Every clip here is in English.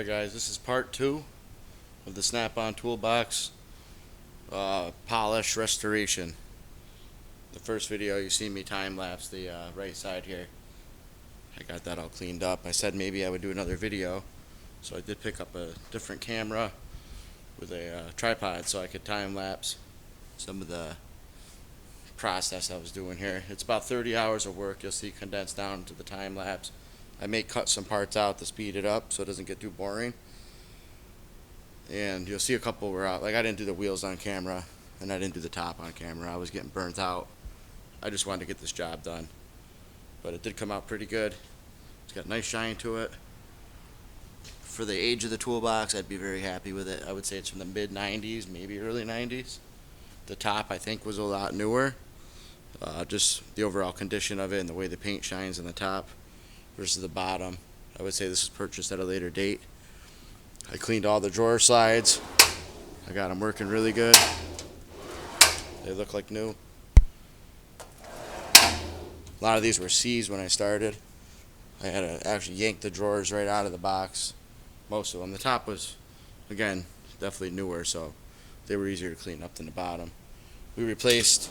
Alright guys, this is part 2 of the Snap-on Toolbox polish restoration. The first video you see me time-lapse the right side here. I got that all cleaned up. I said maybe I would do another video, so I did pick up a different camera with a tripod so I could time-lapse some of the process I was doing here. It's about 30 hours of work. You'll see condensed down to the time-lapse. I may cut some parts out to speed it up so it doesn't get too boring. And you'll see a couple were out. Like, I didn't do the wheels on camera, and I didn't do the top on camera. I was getting burnt out. I just wanted to get this job done. But it did come out pretty good. It's got a nice shine to it. For the age of the toolbox, I'd be very happy with it. I would say it's from the mid-90s, maybe early 90s. The top, I think, was a lot newer. Just the overall condition of it and the way the paint shines on the top versus the bottom. I would say this was purchased at a later date. I cleaned all the drawer slides. I got them working really good. They look like new. A lot of these were C's when I started. I had to actually yank the drawers right out of the box. Most of them. The top was, again, definitely newer, so they were easier to clean up than the bottom. We replaced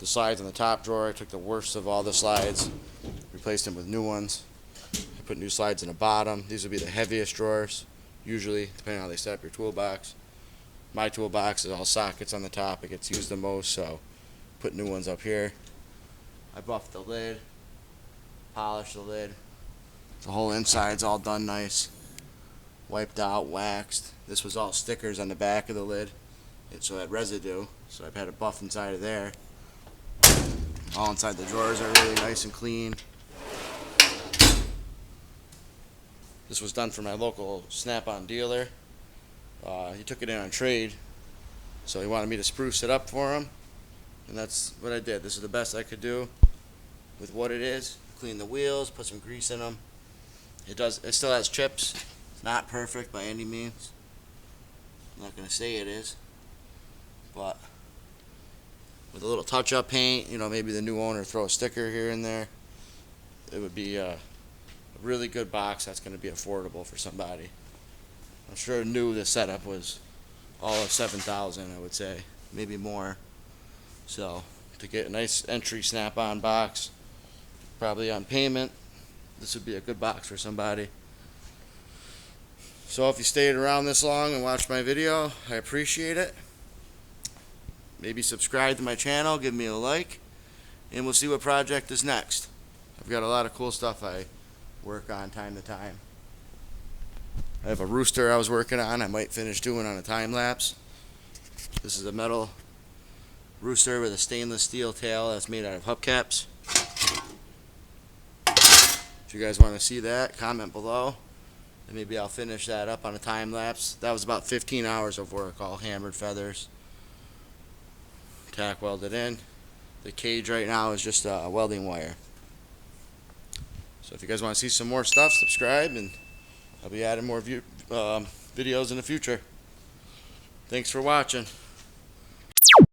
the slides in the top drawer. I took the worst of all the slides, replaced them with new ones. I put new slides in the bottom. These would be the heaviest drawers, usually, depending on how they set up your toolbox. My toolbox is all sockets on the top. It gets used the most, so put new ones up here. I buffed the lid, polished the lid. The whole inside's all done nice. Wiped out, waxed. This was all stickers on the back of the lid, so it had residue, so I've had a buff inside of there. All inside the drawers are really nice and clean. This was done for my local Snap-on dealer. He took it in on trade, so he wanted me to spruce it up for him, and that's what I did. This is the best I could do with what it is. Clean the wheels, put some grease in them. It still has chips. It's not perfect by any means. I'm not going to say it is, but with a little touch-up paint, maybe the new owner throw a sticker here and there, it would be a really good box that's going to be affordable for somebody. I'm sure new the setup was all of $7,000, I would say, maybe more. So to get a nice entry Snap-on box, probably on payment, this would be a good box for somebody. So if you stayed around this long and watched my video, I appreciate it. Maybe subscribe to my channel, give me a like, and we'll see what project is next. I've got a lot of cool stuff I work on time to time. I have a rooster I was working on. I might finish doing on a time-lapse. This is a metal rooster with a stainless steel tail that's made out of hubcaps. If you guys want to see that, comment below, and maybe I'll finish that up on a time-lapse. That was about 15 hours of work, all hammered feathers. Tack welded in. The cage right now is just a welding wire. So if you guys want to see some more stuff, subscribe, and I'll be adding more videos in the future. Thanks for watching.